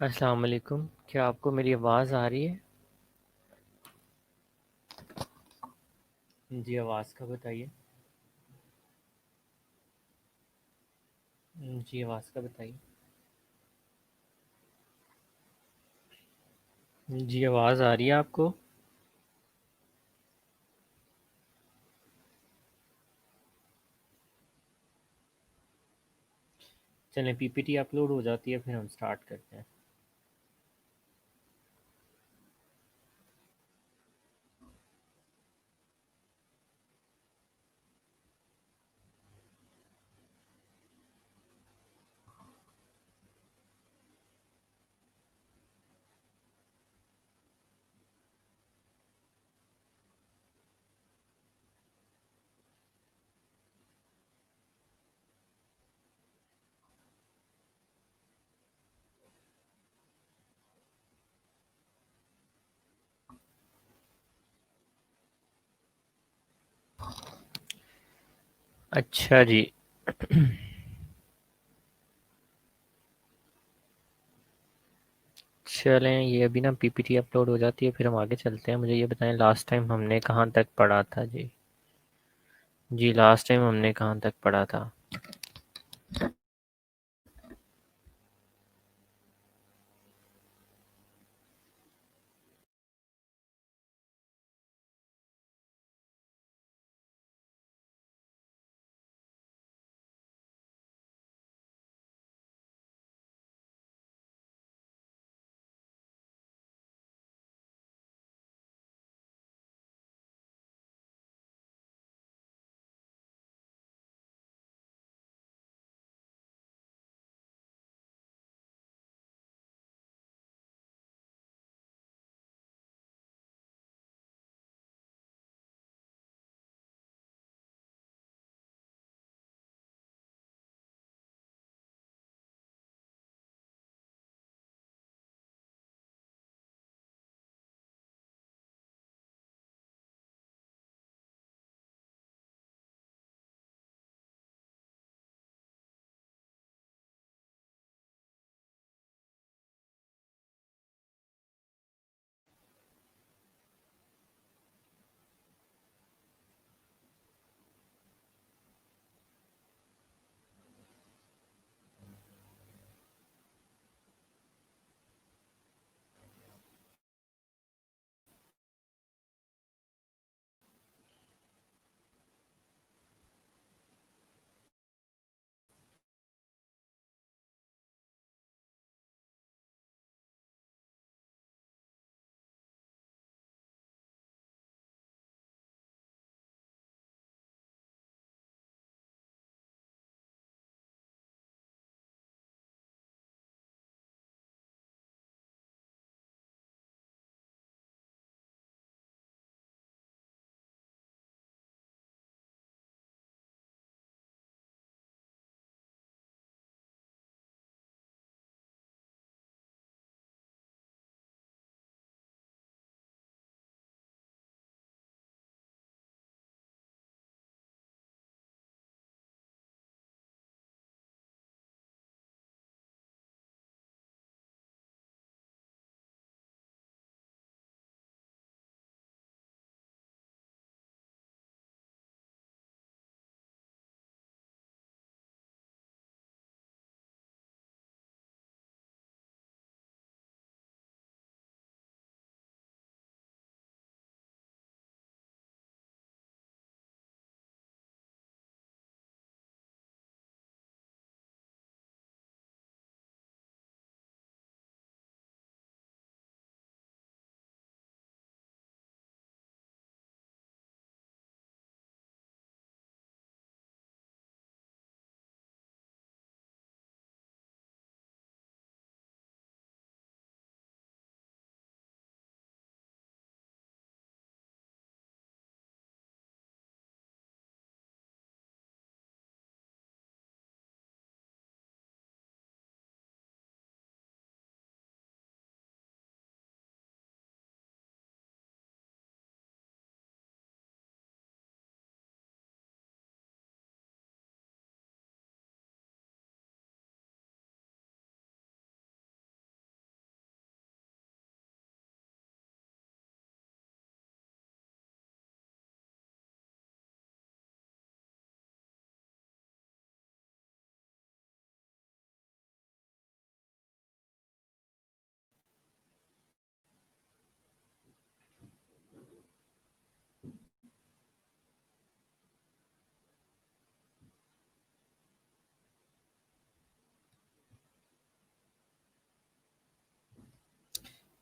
अस्सलाम वालेकुम। क्या आपको मेरी आवाज़ आ रही है? जी, आवाज़ का बताइए। जी, आवाज़ का बताइए। जी, आवाज़ आ रही है आपको? चलें, पीपीटी अपलोड हो जाती है, फिर हम स्टार्ट करते हैं। अच्छा जी। चलें, ये अभी ना पीपीटी अपलोड हो जाती है, फिर हम आगे चलते हैं। मुझे ये बताएं, लास्ट टाइम हमने कहाँ तक पढ़ा था जी? जी, लास्ट टाइम हमने कहाँ तक पढ़ा था?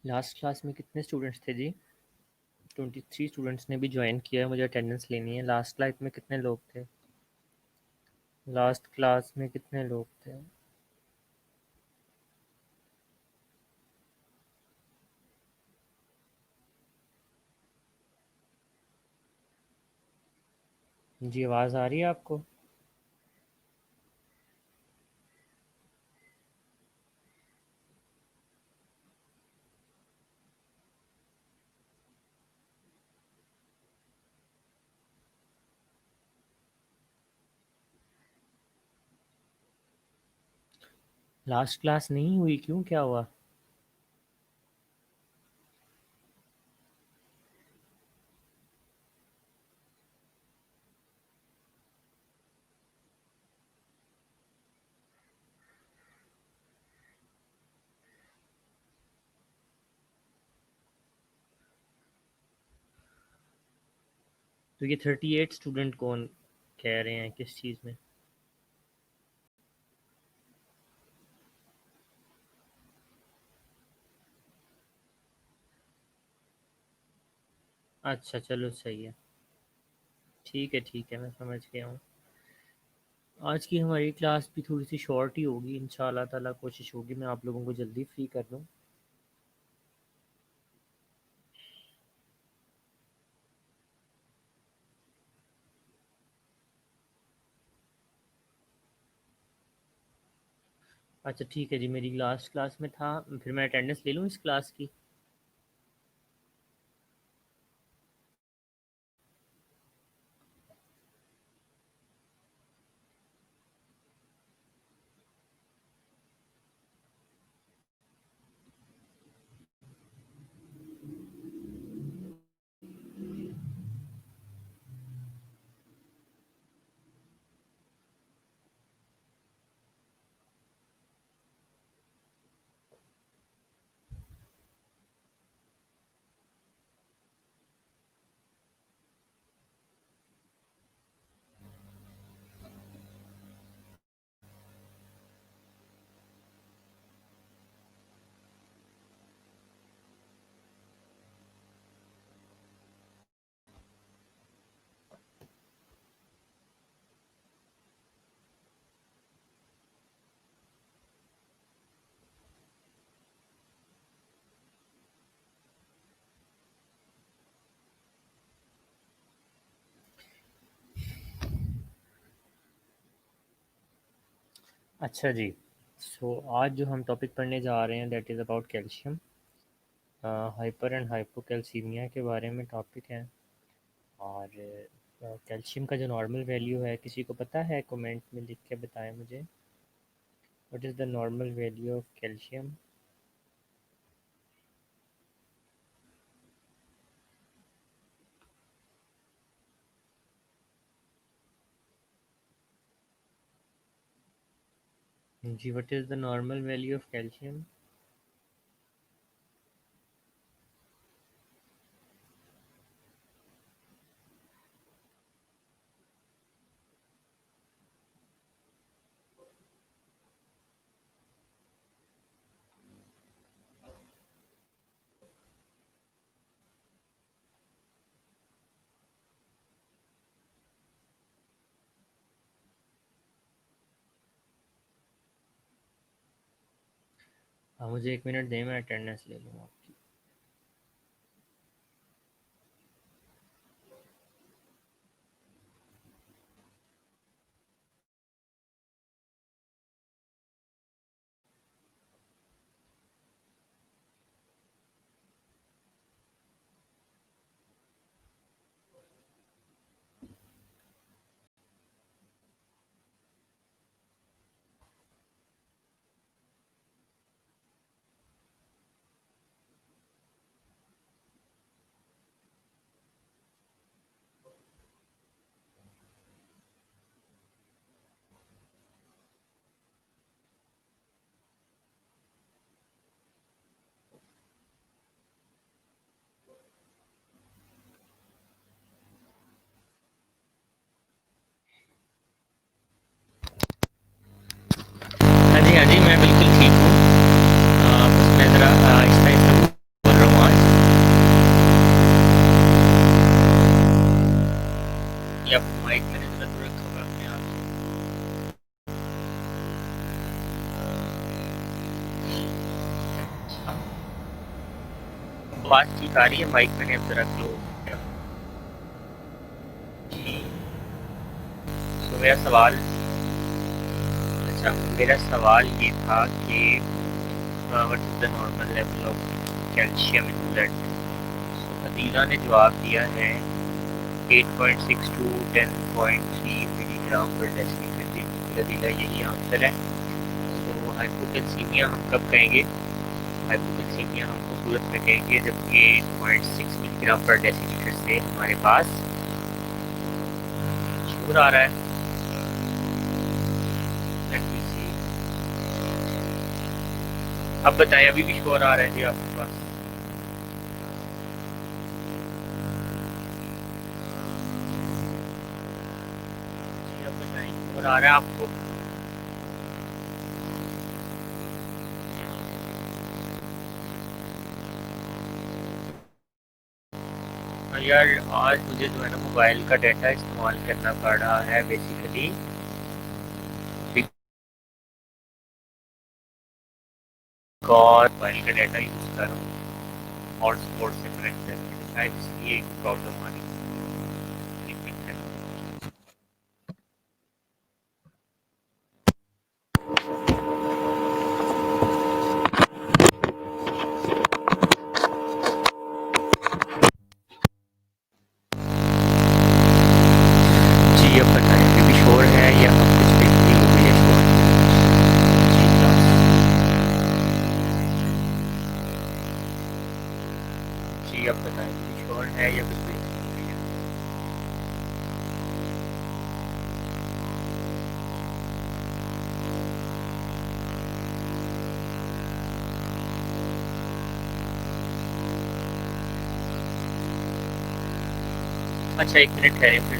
लास्ट क्लास में कितने स्टूडेंट्स थे जी? 23 स्टूडेंट्स ने भी ज्वाइन किया है, मुझे अटेंडेंस लेनी है। लास्ट क्लास में कितने लोग थे? लास्ट क्लास में कितने लोग थे? जी आवाज़ आ रही है आपको? लास्ट क्लास नहीं हुई, क्यों, क्या हुआ? तो ये 38 स्टूडेंट कौन कह रहे हैं, किस चीज़ में? अच्छा चलो सही है। ठीक है, मैं समझ गया हूँ। आज की हमारी क्लास भी थोड़ी सी शॉर्ट ही होगी, इंशाल्लाह ताला कोशिश होगी मैं आप लोगों को जल्दी फ्री कर दूँ। अच्छा ठीक है जी, मेरी लास्ट क्लास में था, फिर मैं अटेंडेंस ले लूँ इस क्लास की? अच्छा जी। आज जो हम टॉपिक पढ़ने जा रहे हैं that is about calcium. Hyper and hypocalcaemia के बारे में टॉपिक है। और कैल्शियम का जो नॉर्मल वैल्यू है, किसी को पता है? कमेंट में लिख के बताएं मुझे। What is the normal value of calcium? जी, what is the normal value of calcium? हाँ, मुझे 1 मिनट दें, मैं अटेंडेंस ले लूँ आपकी। हाँ जी, हाँ जी, मैं बिल्कुल ठीक हूँ। बस मैं ज़रा आहिस्ता आहिस्ता आवाज़ ठीक आ रही है? माइक मैंने अब ज़रा क्लोज किया। जी, तो मेरा सवाल, अच्छा मेरा सवाल ये था कि what is the normal level of calcium in blood. तो अदीला ने जवाब दिया है 8.6 टू 10.3 मिलीग्राम पर डेसीलीटर। अदीला यही आंसर है। तो हाइपोकैल्सीमिया हम कब कहेंगे? हाइपोकैल्सीमिया हम उस सूरत में कहेंगे जबकि 8.6 मिलीग्राम पर डेसीलीटर से हमारे पास शोर आ रहा है। Let me see। अब बताएं, अभी भी शोर आ रहा है जी आपके पास? जी अब बताएं, शोर आ रहा है आपको? हाँ यार, आज मुझे जो है ना मोबाइल का डाटा इस्तेमाल करना पड़ रहा है बेसिकली, बिकॉज मोबाइल का डाटा यूज़ कर रहा हूँ हॉटस्पॉट से कनेक्ट करके, शायद इसलिए एक प्रॉब्लम आ रही है। जी अब बताएं, अभी भी शोर है या अब कुछ बेहतरी हो गई है शोर? जी जी अब बताएं, अभी भी शोर है या कुछ बेहतरी हो गई है? अच्छा एक मिनट ठहरे, फिर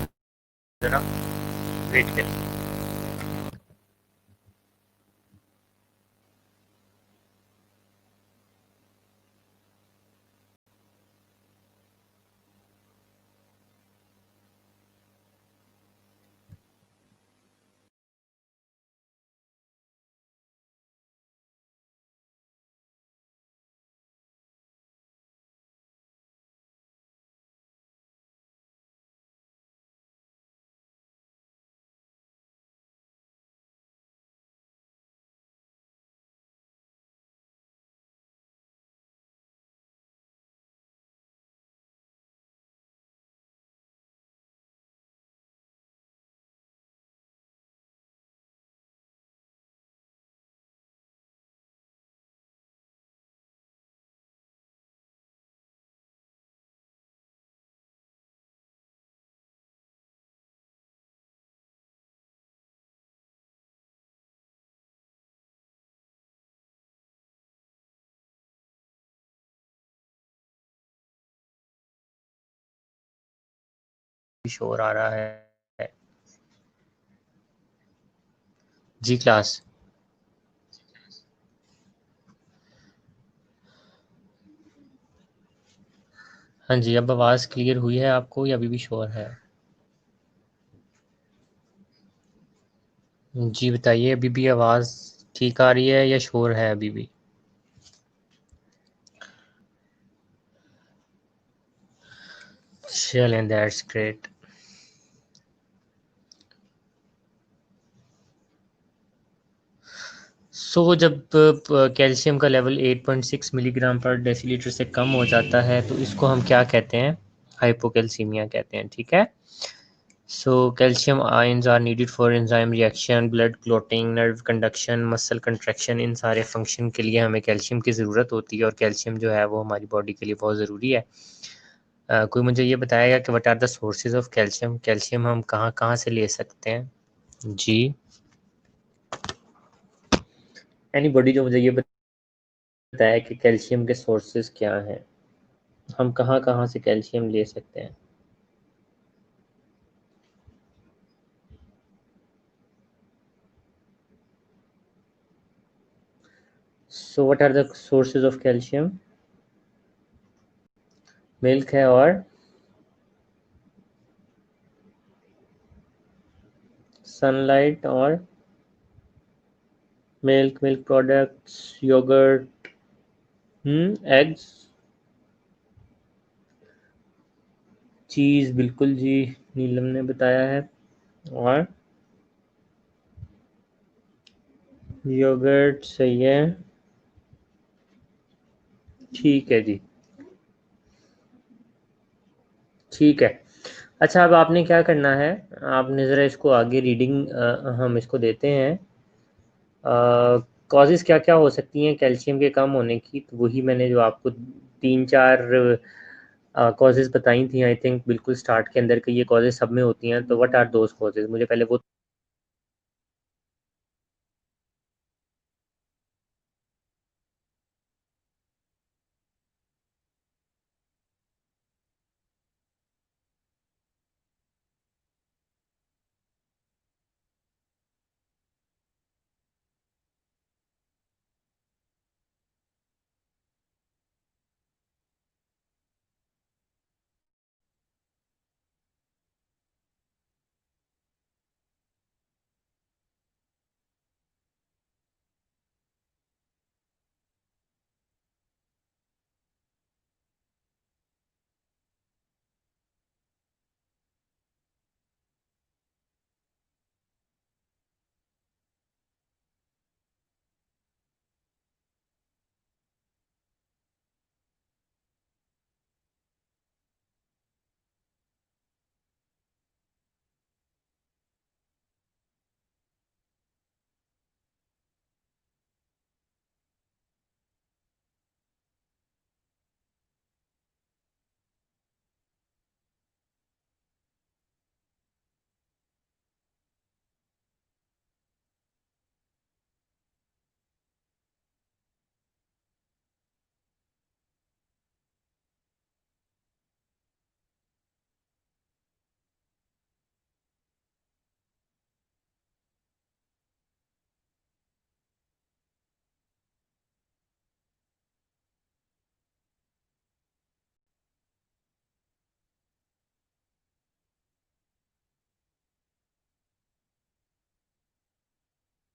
ज़रा वेट करें। शोर आ रहा है जी क्लास? हाँ जी, अब आवाज़ क्लियर हुई है आपको या अभी भी शोर है? जी बताइए, अभी भी आवाज़ ठीक आ रही है या शोर है अभी भी? चलें, दैट्स ग्रेट। सो जब कैल्शियम का लेवल 8.6 मिलीग्राम पर डेसीलीटर से कम हो जाता है तो इसको हम क्या कहते हैं? हाइपोकैल्सीमिया कहते हैं, ठीक है। So calcium ions are needed for enzyme reaction, blood clotting, nerve conduction, muscle contraction. इन सारे फंक्शन के लिए हमें कैल्शियम की ज़रूरत होती है और कैल्शियम जो है वो हमारी बॉडी के लिए बहुत ज़रूरी है। कोई मुझे ये बताएगा कि what are the sources of calcium? Calcium हम कहाँ कहाँ से ले सकते हैं? जी, एनीबॉडी जो मुझे ये बताया कि कैल्शियम के सोर्सेज क्या हैं, हम कहाँ कहाँ से कैल्शियम ले सकते हैं? So what are the sources of calcium? Milk है और सनलाइट और milk, milk products, yoghurt, eggs, cheese बिल्कुल जी, नीलम ने बताया है। और योगर्ट सही है, ठीक है जी, ठीक है। अच्छा, अब आपने क्या करना है, आपने ज़रा इसको आगे रीडिंग हम इसको देते हैं। कॉजेज़ क्या-क्या हो सकती हैं कैल्शियम के कम होने की, तो वही मैंने जो आपको 3-4 कॉजेज़ बताई थी आई थिंक बिल्कुल स्टार्ट के अंदर कि ये कॉजेज़ सब में होती हैं, तो व्हाट आर दोज़ कॉजेज़? मुझे पहले वो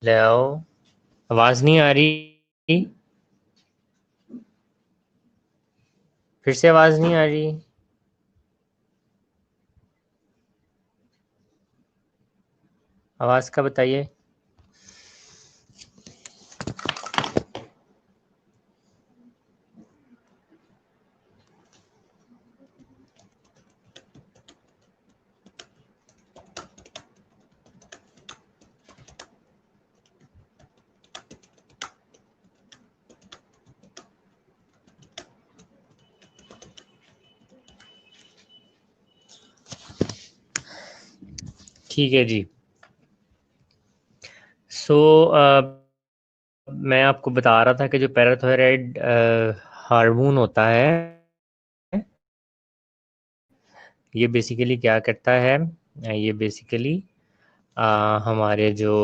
ले आओ। आवाज़ नहीं आ रही? फिर से आवाज़ नहीं आ रही? आवाज़ का बताइए। ठीक है जी। सो मैं आपको बता रहा था कि जो पैराथायरॉइड हार्मोन होता है, ये बेसिकली क्या करता है, ये बेसिकली हमारे जो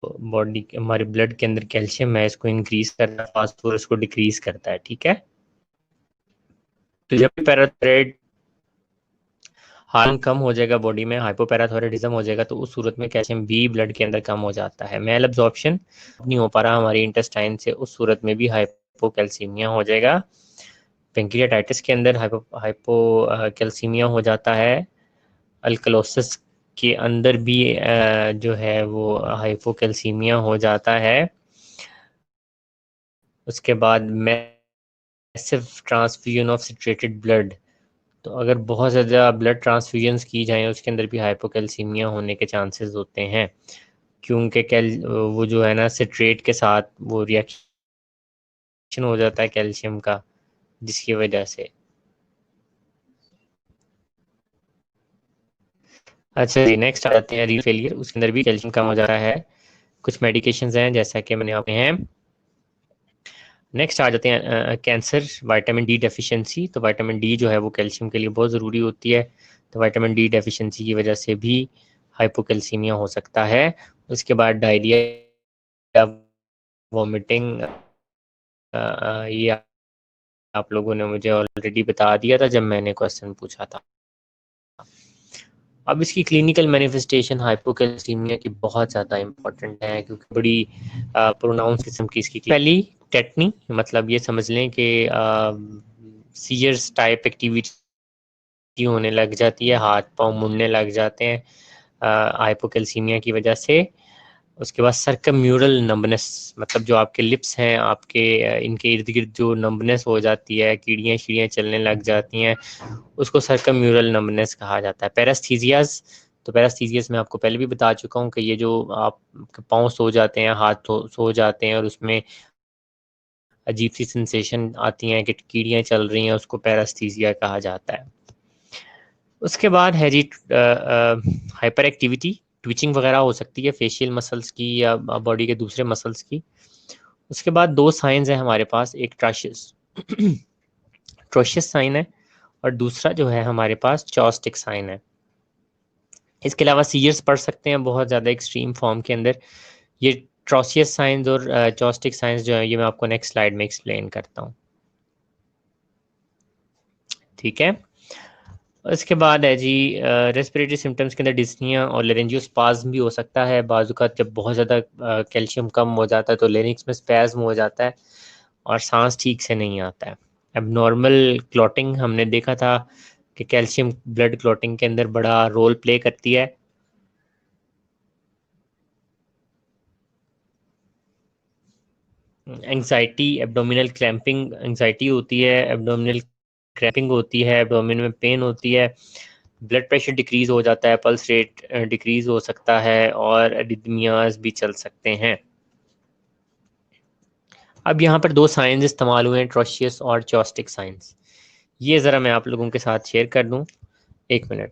बॉडी हमारे ब्लड के अंदर कैल्शियम है इसको इंक्रीज करता है, फास्फोरस को डिक्रीज करता है, ठीक है। तो जब भी पैराथायरॉइड हार्मोन कम हो जाएगा बॉडी में, हाइपोपैराथायरॉइडिज्म हो जाएगा, तो उस सूरत में कैल्शियम भी ब्लड के अंदर कम हो जाता है, मेल एब्जॉर्प्शन नहीं हो पा रहा हमारे इंटेस्टाइन से, उस सूरत में भी हाइपोकैल्सीमिया हो जाएगा। पेंक्रियाटाइटिस के अंदर हाइपोकैल्सीमिया हो जाता है। अल्कलोसिस के अंदर भी जो है वो हाइपोकैल्सीमिया हो जाता है। उसके बाद मैसिव ट्रांसफ्यूजन ऑफ सिट्रेटेड ब्लड, तो अगर बहुत ज़्यादा ब्लड ट्रांसफ्यूजन्स की जाएँ उसके अंदर भी हाइपोकैल्सीमिया होने के चांसेस होते हैं, क्योंकि वो जो है ना सिट्रेट के साथ वो रिएक्शन हो जाता है कैल्शियम का, जिसकी वजह से। अच्छा जी, नेक्स्ट आ जाते हैं रीनल फेलियर, उसके अंदर भी कैल्शियम कम हो जाता है। कुछ मेडिकेशंस हैं जैसा कि मैंने आपने हैं। नेक्स्ट आ जाते हैं कैंसर, विटामिन डी डेफिशिएंसी। तो विटामिन डी जो है वो कैल्शियम के लिए बहुत ज़रूरी होती है, तो विटामिन डी डेफिशिएंसी की वजह से भी हाइपोकैल्सीमिया हो सकता है। उसके बाद डायरिया, वॉमिटिंग, ये आप लोगों ने मुझे ऑलरेडी बता दिया था जब मैंने क्वेश्चन पूछा था। अब इसकी क्लिनिकल मैनिफेस्टेशन हाइपोकैल्सीमिया की बहुत ज़्यादा इंपॉर्टेंट है, क्योंकि बड़ी प्रोनाउंस किस्म की इसकी पहली टेटनी, मतलब ये समझ लें कि सीजर्स टाइप एक्टिविटी होने लग जाती है, हाथ पाँव मुड़ने लग जाते हैं हाइपोकैल्सीमिया की वजह से। उसके बाद सर्कम्यूरल नंबनेस, मतलब जो आपके लिप्स हैं आपके इनके इर्द गिर्द जो नंबनेस हो जाती है, कीड़ियाँ शीड़ियाँ चलने लग जाती हैं, उसको सर्कम्यूरल नंबनेस कहा जाता है। पैरास्थीजियाज, तो पैरास्थीजियाज मैं आपको पहले भी बता चुका हूँ कि ये जो आप पाँव सो जाते हैं, हाथ सो जाते हैं और उसमें अजीब सी सेंसेशन आती हैं कि कीड़ियाँ चल रही हैं, उसको पैरास्थीजिया कहा जाता है। उसके बाद है जी हाइपर एक्टिविटी, ट्विचिंग वगैरह हो सकती है फेशियल मसल्स की या बॉडी के दूसरे मसल्स की। उसके बाद दो साइंस हैं हमारे पास, एक ट्राशियस ट्रोशियस साइन है और दूसरा जो है हमारे पास चॉस्टिक साइन है। इसके अलावा सीयर्स पढ़ सकते हैं बहुत ज़्यादा एक्सट्रीम फॉर्म के अंदर। ये ट्रोशियस साइंस और चॉस्टिक साइंस जो है ये मैं आपको नेक्स्ट स्लाइड में एक्सप्लेन करता हूँ, ठीक है। उसके बाद है जी रेस्पिरेटरी सिम्टम्स के अंदर डिस्निया और लेरेंजियोस्पाज्म भी हो सकता है। बाजू का जब बहुत ज़्यादा कैल्शियम कम हो जाता है तो लेरिंक्स में स्पैज्म हो जाता है और सांस ठीक से नहीं आता है। अब नॉर्मल क्लॉटिंग हमने देखा था कि कैल्शियम ब्लड क्लॉटिंग के अंदर बड़ा रोल प्ले करती है। एंग्जाइटी, एब्डोमिनल क्रैम्पिंग एंग्जाइटी होती है, एब्डोमिनल क्रैम्पिंग होती है, एब्डोमिन में पेन होती है, ब्लड प्रेशर डिक्रीज हो जाता है, पल्स रेट डिक्रीज हो सकता है और एरिथमियाज भी चल सकते हैं। अब यहाँ पर दो साइंस इस्तेमाल हुए हैं, ट्रोशियस और चॉस्टिक साइंस। ये ज़रा मैं आप लोगों के साथ शेयर कर दूँ, एक मिनट।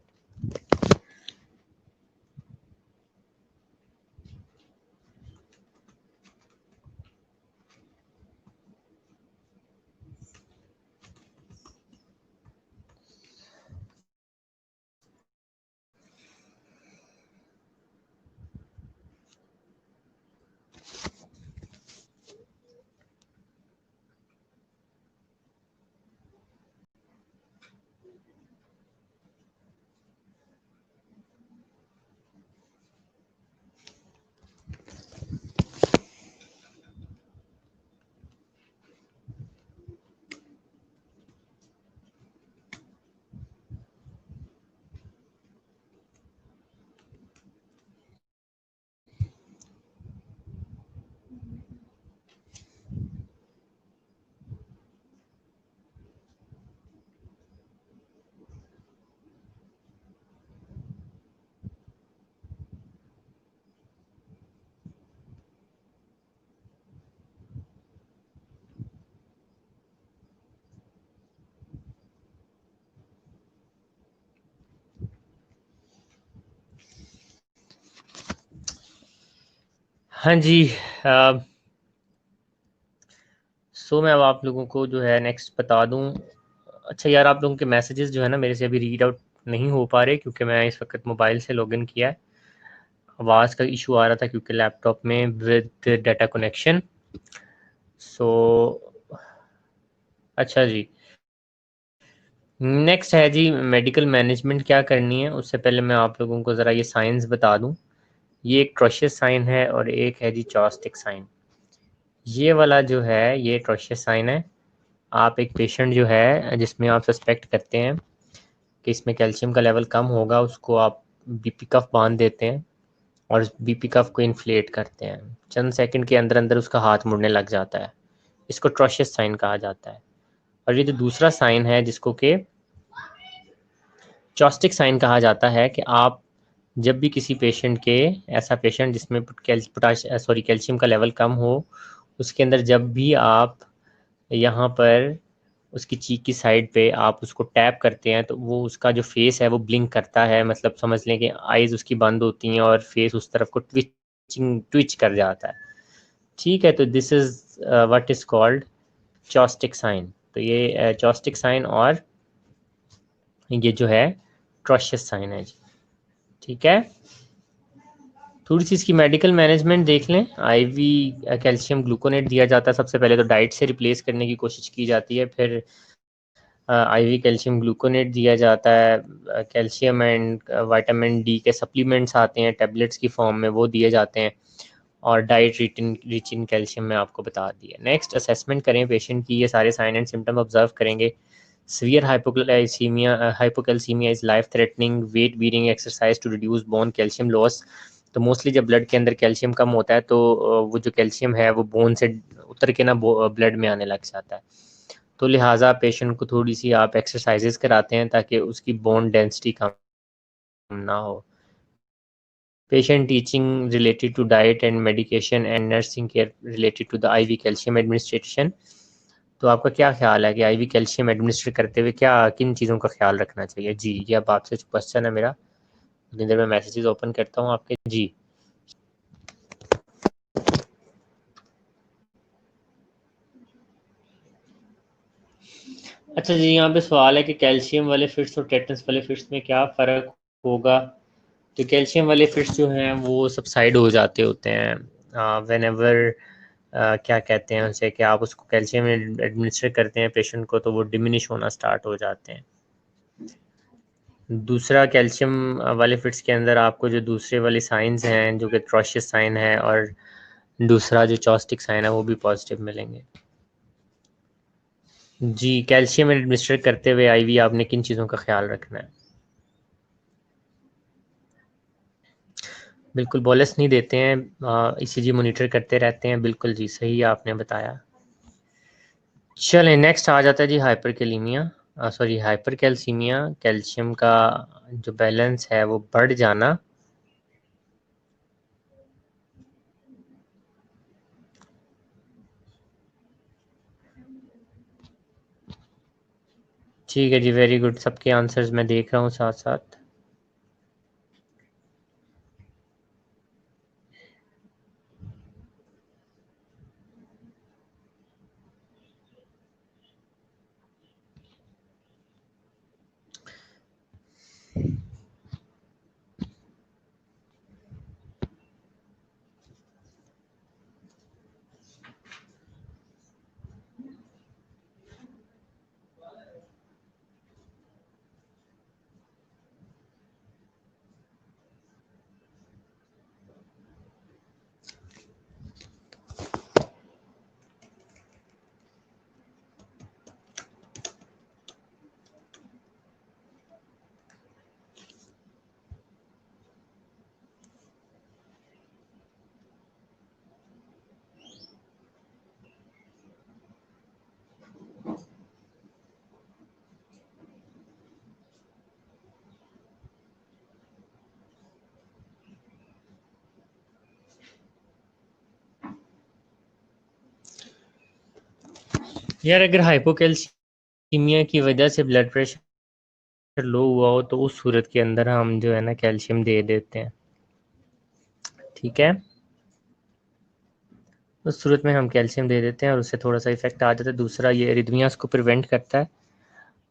हाँ जी, सो मैं अब आप लोगों को जो है नेक्स्ट बता दूं। अच्छा यार, आप लोगों के मैसेजेस जो है ना मेरे से अभी रीड आउट नहीं हो पा रहे क्योंकि मैं इस वक्त मोबाइल से लॉगिन किया है। आवाज़ का इशू आ रहा था क्योंकि लैपटॉप में विद डाटा कनेक्शन। सो अच्छा जी, नेक्स्ट है जी मेडिकल मैनेजमेंट क्या करनी है। उससे पहले मैं आप लोगों को ज़रा ये साइंस बता दूं। ये एक ट्रोशियस साइन है और एक है जी चॉस्टिक साइन। ये वाला जो है ये ट्रोशियस साइन है। आप एक पेशेंट जो है जिसमें आप सस्पेक्ट करते हैं कि इसमें कैल्शियम का लेवल कम होगा, उसको आप बीपी कफ बांध देते हैं और बीपी कफ को इन्फ्लेट करते हैं। चंद सेकंड के अंदर अंदर उसका हाथ मुड़ने लग जाता है। इसको ट्रोशियस साइन कहा जाता है। और ये जो दूसरा साइन है जिसको कि चॉस्टिक साइन कहा जाता है, कि आप जब भी किसी पेशेंट के, ऐसा पेशेंट जिसमें कैल्शियम का लेवल कम हो, उसके अंदर जब भी आप यहाँ पर उसकी चीक की साइड पे आप उसको टैप करते हैं तो वो उसका जो फेस है वो ब्लिंक करता है। मतलब समझ लें कि आईज उसकी बंद होती हैं और फेस उस तरफ को ट्विच कर जाता है। ठीक है, तो this is what is called caustic sign. तो ये चॉस्टिक साइन और ये जो है ट्रोशियस साइन है जी, ठीक है। थोड़ी सी इसकी मेडिकल मैनेजमेंट देख लें। आईवी कैल्शियम ग्लूकोनेट दिया जाता है सबसे पहले, तो डाइट से रिप्लेस करने की कोशिश की जाती है। फिर आईवी कैल्शियम ग्लूकोनेट दिया जाता है। कैल्शियम एंड विटामिन डी के सप्लीमेंट्स आते हैं टैबलेट्स की फॉर्म में, वो दिए जाते हैं। और डाइट रिच इन कैल्शियम में आपको बता दिया। नेक्स्ट असेसमेंट करें पेशेंट की, ये सारे साइन एंड सिम्टम ऑब्जर्व करेंगे। Severe hypocalcemia is life threatening weight bearing exercise to reduce bone calcium loss. तो मोस्टली जब ब्लड के अंदर कैल्शियम कम होता है तो वो जो कैल्शियम है वो बोन से उतर के ना ब्लड में आने लग जाता है। तो लिहाजा पेशेंट को थोड़ी सी आप एक्सरसाइजेस कराते हैं ताकि उसकी बोन डेंसिटी कम ना हो। Patient teaching related to diet and medication and nursing care related to the IV calcium administration. तो आपका क्या ख्याल है कि आईवी कैल्शियम एडमिनिस्टर करते हुए क्या किन चीज़ों का ख्याल रखना चाहिए? जी, ये अब आपसे क्वेश्चन है मेरा। उतनी देर में मैसेजेस ओपन करता हूँ आपके। जी, अच्छा जी, यहाँ पे सवाल है कि कैल्शियम वाले फिट्स और टेटनस वाले फिट्स में क्या फ़र्क होगा? तो कैल्शियम वाले फिट्स जो हैं वो सबसाइड हो जाते होते हैं व्हेन एवर क्या कहते हैं उनसे कि आप उसको कैल्शियम एडमिनिस्टर करते हैं पेशेंट को तो वो डिमिनिश होना स्टार्ट हो जाते हैं। दूसरा कैल्शियम वाले फिट्स के अंदर आपको जो दूसरे वाले साइंस हैं जो कि ट्रॉशियस साइन है और दूसरा जो चॉस्टिक साइन है वो भी पॉजिटिव मिलेंगे। जी, कैल्शियम एडमिनिस्टर करते हुए आईवी आपने किन चीज़ों का ख्याल रखना है? बिल्कुल बोलस नहीं देते हैं, ईसीजी मॉनिटर करते रहते हैं। बिल्कुल जी, सही आपने बताया। चलें नेक्स्ट आ जाता है जी हाइपरकैलेमिया सॉरी हाइपरकैल्सीमिया। कैल्शियम का जो बैलेंस है वो बढ़ जाना। ठीक है जी, वेरी गुड। सबके आंसर्स मैं देख रहा हूँ साथ साथ। यार अगर हाइपोकैल्सीमिया की वजह से ब्लड प्रेशर लो हुआ हो तो उस सूरत के अंदर हम जो है ना कैल्शियम दे देते हैं। ठीक है, उस सूरत में हम कैल्शियम दे देते हैं और उससे थोड़ा सा इफेक्ट आ जाता है। दूसरा ये एरिथमियास को प्रिवेंट करता है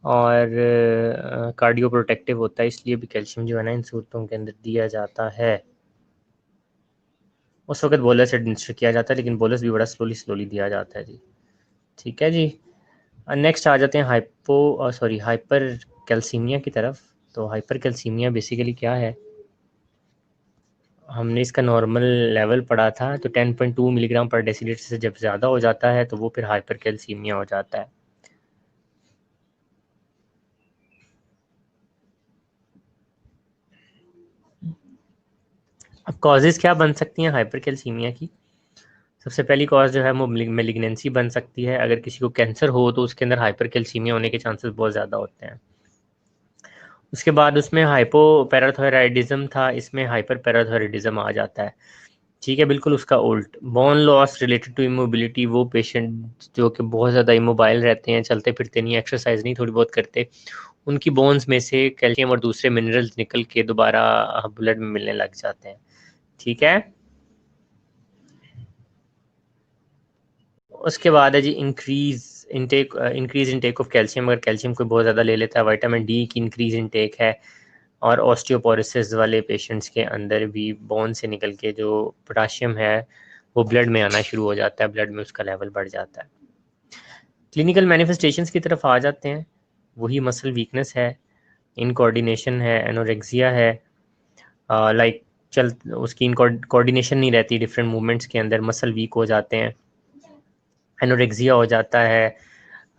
और कार्डियो प्रोटेक्टिव होता है, इसलिए भी कैल्शियम जो है ना इन सूरतों के अंदर दिया जाता है। उस वक्त बोलस एडमिनिस्टर किया जाता है लेकिन बोलस भी बड़ा स्लोली स्लोली दिया जाता है जी। ठीक है जी, नेक्स्ट आ जाते हैं हाइपर कैल्सीमिया की तरफ। तो हाइपर कैल्सीमिया बेसिकली क्या है? हमने इसका नॉर्मल लेवल पढ़ा था तो 10.2 मिलीग्राम पर डेसीलीटर से जब ज़्यादा हो जाता है तो वो फिर हाइपर कैल्सीमिया हो जाता है। अब कॉजेज़ क्या बन सकती हैं हाइपर कैल्सीमिया की? सबसे पहली कॉज जो है वो मेलिग्नेंसी बन सकती है। अगर किसी को कैंसर हो तो उसके अंदर हाइपर कैल्सीमिया होने के चांसेस बहुत ज़्यादा होते हैं। उसके बाद उसमें हाइपोपैराथायराइडिज्म था, इसमें हाइपर पैराथायराइडिज्म आ जाता है। ठीक है, बिल्कुल उसका उल्ट। Bone loss related to immobility, वो पेशेंट जो कि बहुत ज़्यादा इमोबाइल रहते हैं, चलते फिरते नहीं, एक्सरसाइज नहीं थोड़ी बहुत करते, उनकी बोन्स में से कैल्शियम और दूसरे मिनरल्स निकल के दोबारा ब्लड में मिलने लग जाते हैं। ठीक है, उसके बाद है जी इंक्रीज इनटेक ऑफ कैल्शियम। अगर कैल्शियम कोई बहुत ज़्यादा ले लेता है, विटामिन डी की इंक्रीज इनटेक है और ऑस्टियोपोरोसिस वाले पेशेंट्स के अंदर भी बोन से निकल के जो पोटाशियम है वो ब्लड में आना शुरू हो जाता है, ब्लड में उसका लेवल बढ़ जाता है। क्लिनिकल मैनिफेस्टेशंस की तरफ आ जाते हैं। वही मसल वीकनेस है, इनकोऑर्डिनेशन है, एनोरेक्सिया है, लाइक चल उसकी कोऑर्डिनेशन नहीं रहती डिफरेंट मूवमेंट्स के अंदर, मसल वीक हो जाते हैं, एनोरेक्सिया हो जाता है,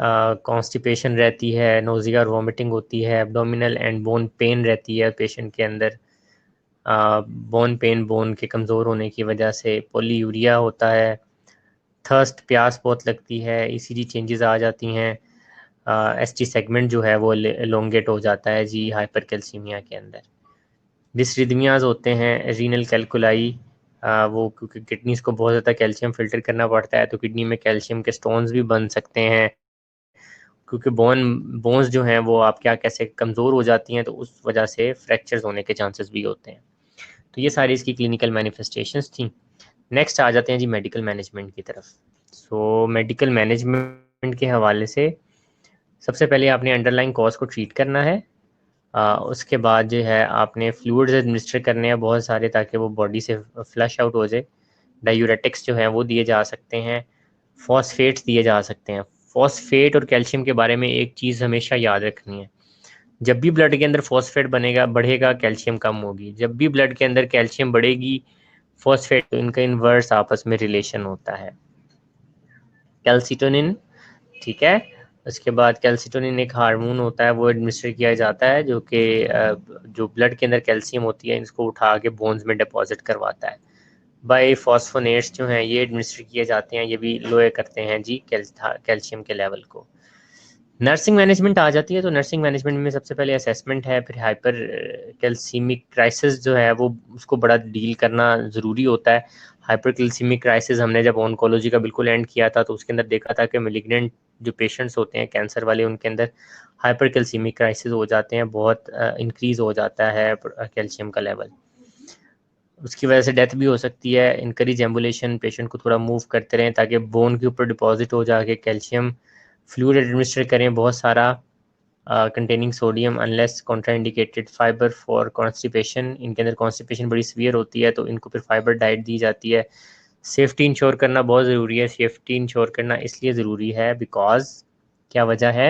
कॉन्स्टिपेशन रहती है, नोजिया और वॉमिटिंग होती है, एब्डोमिनल एंड बोन पेन रहती है पेशेंट के अंदर, बोन पेन बोन के कमज़ोर होने की वजह से, पोलीयूरिया होता है, थर्स्ट प्यास बहुत लगती है, ईसीजी चेंजेस आ जाती हैं, एसटी सेगमेंट जो है वो एलोंगेट हो जाता है जी हाइपरकैल्सीमिया के अंदर। डिसरिदमियाज होते हैं, रीनल कैलकुलाई, वो क्योंकि किडनीज को बहुत ज़्यादा कैल्शियम फिल्टर करना पड़ता है तो किडनी में कैल्शियम के स्टोन्स भी बन सकते हैं, क्योंकि बोन्स जो हैं वो आप क्या कैसे कमज़ोर हो जाती हैं तो उस वजह से फ्रैक्चर्स होने के चांसेस भी होते हैं। तो ये सारी इसकी क्लिनिकल मैनिफेस्टेशंस थी। नेक्स्ट आ जाते हैं जी मेडिकल मैनेजमेंट की तरफ। सो मेडिकल मैनेजमेंट के हवाले से सबसे पहले आपने अंडरलाइन कॉज को ट्रीट करना है। उसके बाद जो है आपने फ्लूइड्स एडमिनिस्टर करने हैं बहुत सारे ताकि वो बॉडी से फ्लश आउट हो जाए। डायूरेटिक्स जो हैं वो दिए जा सकते हैं, फॉस्फेट्स दिए जा सकते हैं। फॉस्फेट और कैल्शियम के बारे में एक चीज़ हमेशा याद रखनी है, जब भी ब्लड के अंदर फॉस्फेट बनेगा बढ़ेगा कैल्शियम कम होगी, जब भी ब्लड के अंदर कैल्शियम बढ़ेगी फॉस्फेट, तो इनका इन्वर्स आपस में रिलेशन होता है। कैल्सिटोनिन, ठीक है। उसके बाद कैल्सिटोनिन एक हार्मोन होता है, वो एडमिनिस्टर किया जाता है जो कि जो ब्लड के अंदर कैल्शियम होती है इसको उठा के बोन्स में डिपॉजिट करवाता है। बाई फॉस्फोनेट्स जो हैं ये एडमिनिस्टर किए जाते हैं, ये भी लोअर करते हैं जी कैल्शियम के लेवल को। नर्सिंग मैनेजमेंट आ जाती है तो नर्सिंग मैनेजमेंट में सबसे पहले असेसमेंट है, फिर हाइपर कैल्सीमिक क्राइसिस जो है वो उसको बड़ा डील करना ज़रूरी होता है। हाइपर कैल्सीमिक क्राइसिस हमने जब ऑन्कोलॉजी का बिल्कुल एंड किया था तो उसके अंदर देखा था कि मेलिग्नेंट जो पेशेंट्स होते हैं कैंसर वाले उनके अंदर हाइपर कैल्सीमिक क्राइसिस हो जाते हैं, बहुत इंक्रीज हो जाता है कैल्शियम का लेवल, उसकी वजह से डेथ भी हो सकती है। इनकरेज एम्बुलेशन, पेशेंट को थोड़ा मूव करते रहें ताकि बोन के ऊपर डिपॉजिट हो जाके कैल्शियम। फ्लूइड एडमिनिस्टर करें बहुत सारा containing sodium unless contraindicated. Fibre for constipation, इनके अंदर कॉन्स्टिपेशन बड़ी सीवियर होती है तो इनको फिर फाइबर डाइट दी जाती है। सेफ्टी इंश्योर करना बहुत ज़रूरी है। सेफ्टी इंश्योर करना इसलिए ज़रूरी है बिकॉज क्या वजह है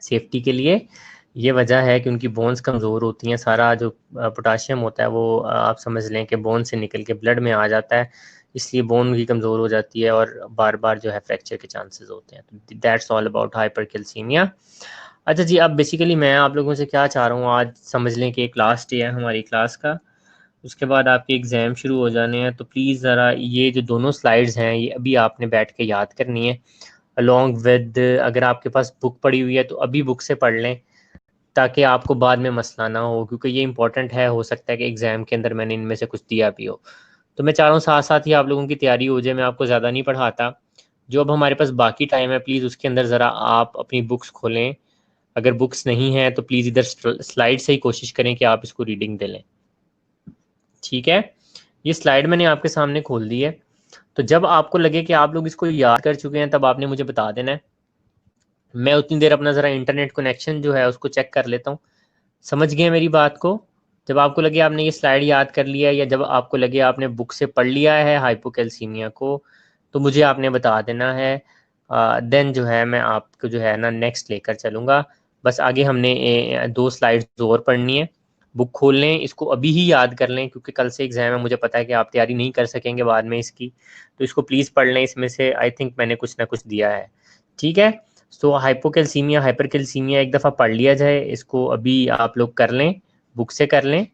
सेफ्टी के लिए, ये वजह है कि उनकी बोन्स कमज़ोर होती हैं, सारा जो पोटाशियम होता है वो आप समझ लें कि बोन से निकल के ब्लड में आ जाता है, इसलिए बोन भी कमज़ोर हो जाती है और बार बार जो है फ्रैक्चर के चांसेस होते हैं। तो दैट्स ऑल अबाउट हाइपरकैल्सीमिया। अच्छा जी, अब बेसिकली मैं आप लोगों से क्या चाह रहा हूँ, आज समझ लें कि एक लास्ट डे है हमारी क्लास का, उसके बाद आपके एग्ज़ाम शुरू हो जाने हैं, तो प्लीज़ ज़रा ये जो दोनों स्लाइड्स हैं ये अभी आपने बैठ के याद करनी है अलॉन्ग विद, अगर आपके पास बुक पड़ी हुई है तो अभी बुक से पढ़ लें ताकि आपको बाद में मसला ना हो, क्योंकि ये इंपॉर्टेंट है, हो सकता है कि एग्ज़ाम के अंदर मैंने इनमें से कुछ दिया भी हो। तो मैं चाह रहा हूँ साथ साथ ही आप लोगों की तैयारी हो जाए, मैं आपको ज़्यादा नहीं पढ़ाता। जो अब हमारे पास बाकी टाइम है प्लीज़ उसके अंदर ज़रा आप अपनी बुक्स खोलें, अगर बुक्स नहीं हैं तो प्लीज़ इधर स्लाइड से ही कोशिश करें कि आप इसको रीडिंग दे लें, ठीक है। ये स्लाइड मैंने आपके सामने खोल दी है, तो जब आपको लगे कि आप लोग इसको याद कर चुके हैं तब आपने मुझे बता देना है। मैं उतनी देर अपना ज़रा इंटरनेट कनेक्शन जो है उसको चेक कर लेता हूँ। समझ गए मेरी बात को? जब आपको लगे आपने ये स्लाइड याद कर लिया है या जब आपको लगे आपने बुक से पढ़ लिया है हाइपोकैल्सीमिया को, तो मुझे आपने बता देना है। देन जो है मैं आपको जो है ना नेक्स्ट लेकर चलूँगा। बस आगे हमने 2 स्लाइड्स और पढ़नी है। बुक खोल लें, इसको अभी ही याद कर लें क्योंकि कल से एग्ज़ाम है, मुझे पता है कि आप तैयारी नहीं कर सकेंगे बाद में इसकी। तो इसको प्लीज़ पढ़ लें, इसमें से आई थिंक मैंने कुछ ना कुछ दिया है, ठीक है? सो हाइपोकैल्सीमिया हाइपरकैल्सीमिया एक दफ़ा पढ़ लिया जाए, इसको अभी आप लोग कर लें, बुक से कर लें।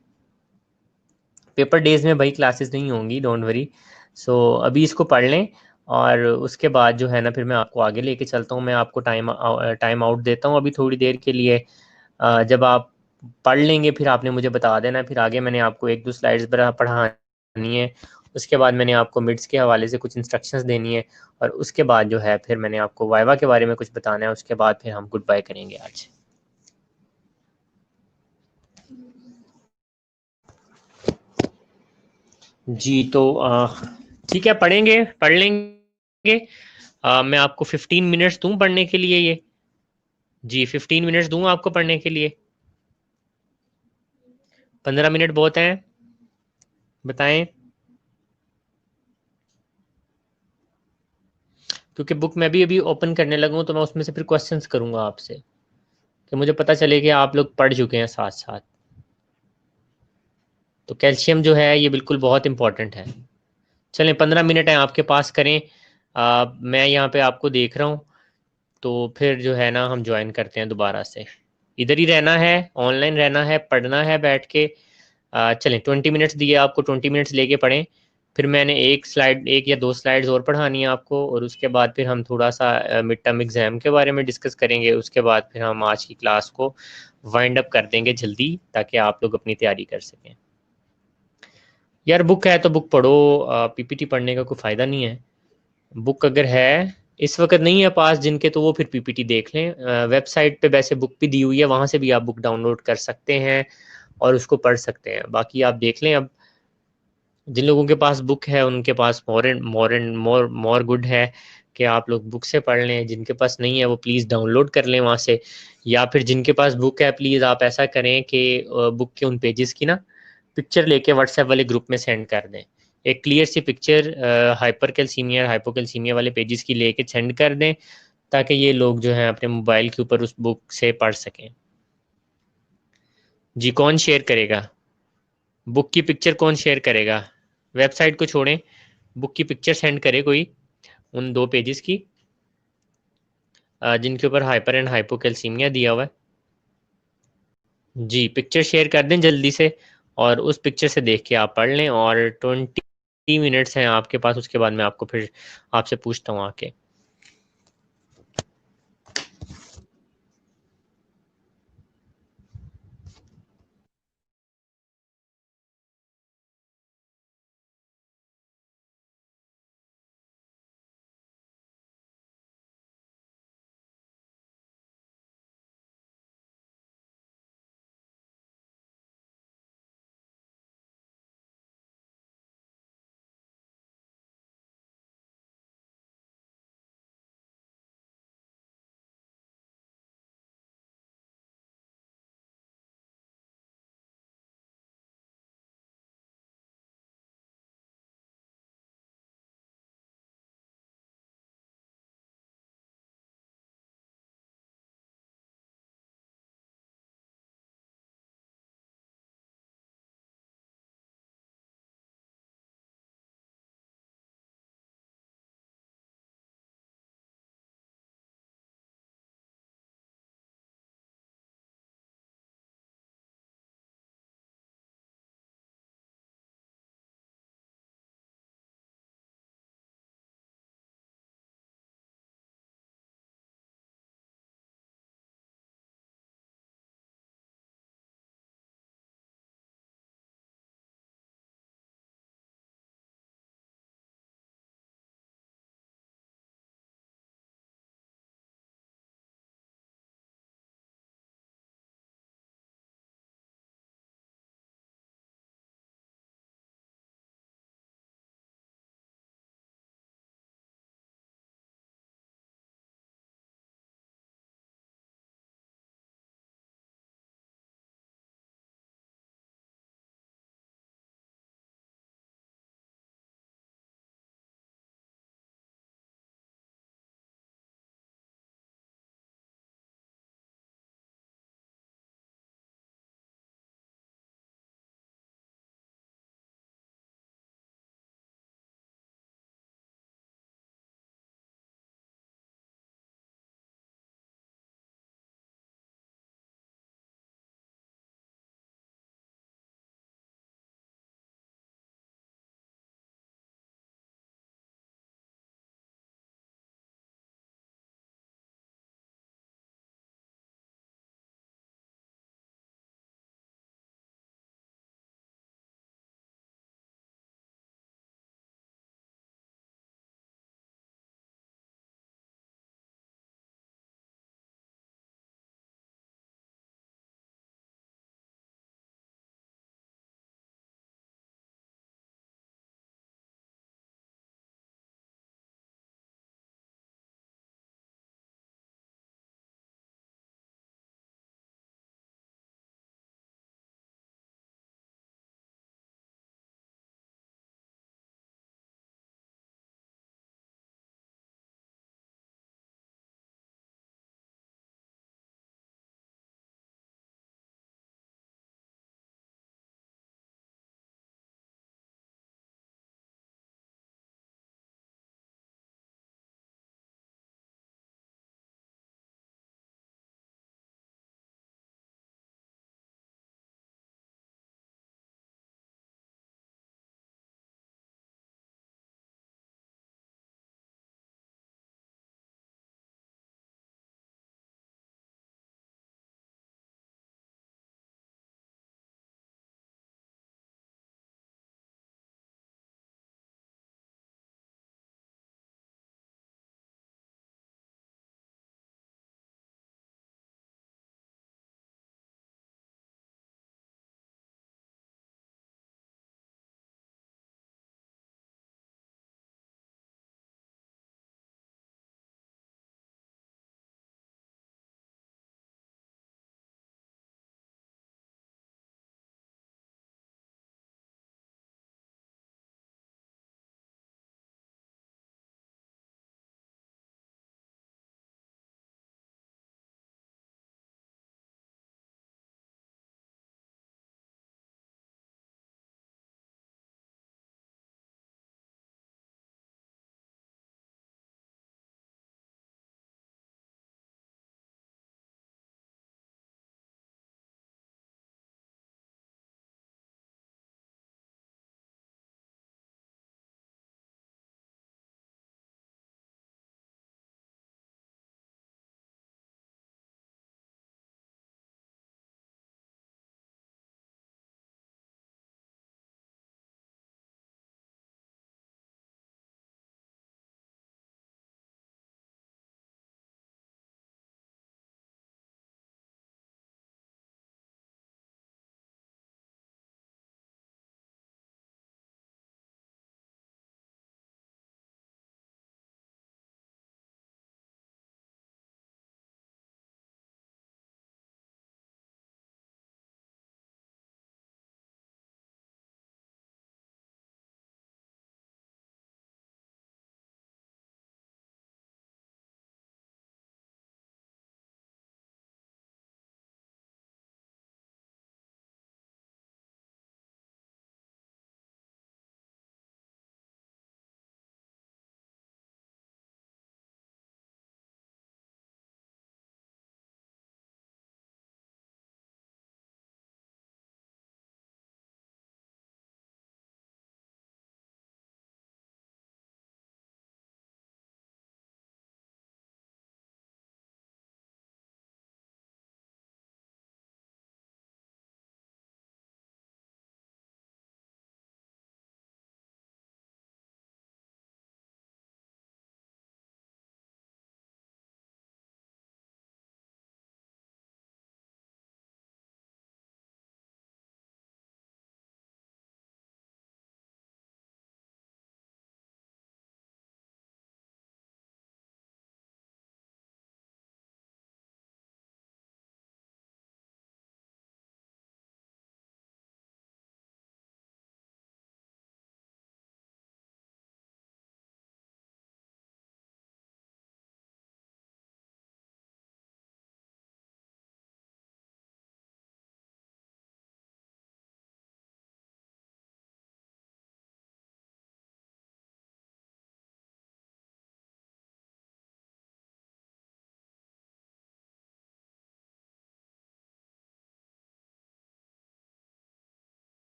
पेपर डेज में भाई क्लासेस नहीं होंगी, डोंट वरी। सो अभी इसको पढ़ लें और उसके बाद जो है ना फिर मैं आपको आगे लेके चलता हूँ। मैं आपको टाइम आउट देता हूँ अभी थोड़ी देर के लिए। जब आप पढ़ लेंगे फिर आपने मुझे बता देना, फिर आगे मैंने आपको 1-2 स्लाइड्स पढ़ानी है। उसके बाद मैंने आपको मिड्स के हवाले से कुछ इंस्ट्रक्शंस देनी है और उसके बाद जो है फिर मैंने आपको वाइवा के बारे में कुछ बताना है। उसके बाद फिर हम गुड बाय करेंगे आज। जी तो ठीक है, पढ़ लेंगे। मैं आपको 15 मिनट्स दूं पढ़ने के लिए ये? जी 15 मिनट्स दूं आपको पढ़ने के लिए? 15 मिनट बहुत हैं? बताएं, क्योंकि बुक मैं भी अभी ओपन करने लगा हूं तो मैं उसमें से फिर क्वेश्चंस करूंगा आपसे कि मुझे पता चले कि आप लोग पढ़ चुके हैं साथ साथ। तो कैल्शियम जो है ये बिल्कुल बहुत इंपॉर्टेंट है। चलें 15 मिनट है आपके पास, करें। मैं यहाँ पे आपको देख रहा हूँ तो फिर जो है ना हम ज्वाइन करते हैं दोबारा से। इधर ही रहना है, ऑनलाइन रहना है, पढ़ना है बैठ के। चलें 20 मिनट्स दिए आपको, 20 मिनट्स लेके पढ़ें। फिर मैंने एक स्लाइड, एक या दो स्लाइड्स और पढ़ानी है आपको, और उसके बाद फिर हम थोड़ा सा मिड टर्म एग्ज़ाम के बारे में डिस्कस करेंगे। उसके बाद फिर हम आज की क्लास को वाइंड अप कर देंगे जल्दी, ताकि आप लोग अपनी तैयारी कर सकें। यार बुक है तो बुक पढ़ो, पीपीटी पढ़ने का कोई फ़ायदा नहीं है। बुक अगर है, इस वक्त नहीं है पास जिनके, तो वो फिर पीपीटी देख लें। वेबसाइट पे वैसे बुक भी दी हुई है, वहाँ से भी आप बुक डाउनलोड कर सकते हैं और उसको पढ़ सकते हैं। बाकी आप देख लें। अब जिन लोगों के पास बुक है उनके पास मोर गुड है कि आप लोग बुक से पढ़ लें। जिनके पास नहीं है वो प्लीज़ डाउनलोड कर लें वहाँ से। या फिर जिनके पास बुक है, प्लीज़ आप ऐसा करें कि बुक के उन पेजेस की ना पिक्चर लेके व्हाट्सएप वाले ग्रुप में सेंड कर दें। एक क्लियर सी पिक्चर हाइपर कैल्सीमिया, हाइपोकैल्सीमिया वाले पेजेस की लेके सेंड कर दें, ताकि ये लोग जो हैं अपने मोबाइल के ऊपर उस बुक से पढ़ सकें। जी, कौन शेयर करेगा? बुक की पिक्चर कौन शेयर करेगा? वेबसाइट को छोड़ें, बुक की पिक्चर सेंड करे कोई, उन दो पेजेस की जिनके ऊपर हाइपर एंड हाइपोकैल्सीमिया दिया हुआ है। जी, पिक्चर शेयर कर दें जल्दी से, और उस पिक्चर से देख के आप पढ़ लें। और 20 मिनट्स हैं आपके पास, उसके बाद मैं आपको फिर आपसे पूछता हूँ आके।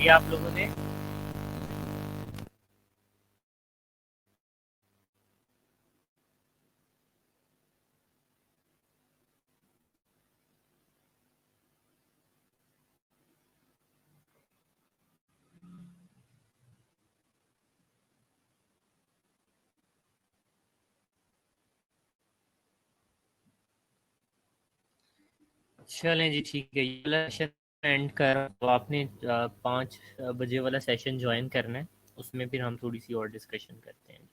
किया आप लोगों ने? चलें जी, ठीक है, ये वाला सेशन एंड कर रहा हूं। तो आपने 5 बजे वाला सेशन ज्वाइन करना है, उसमें फिर हम थोड़ी सी और डिस्कशन करते हैं।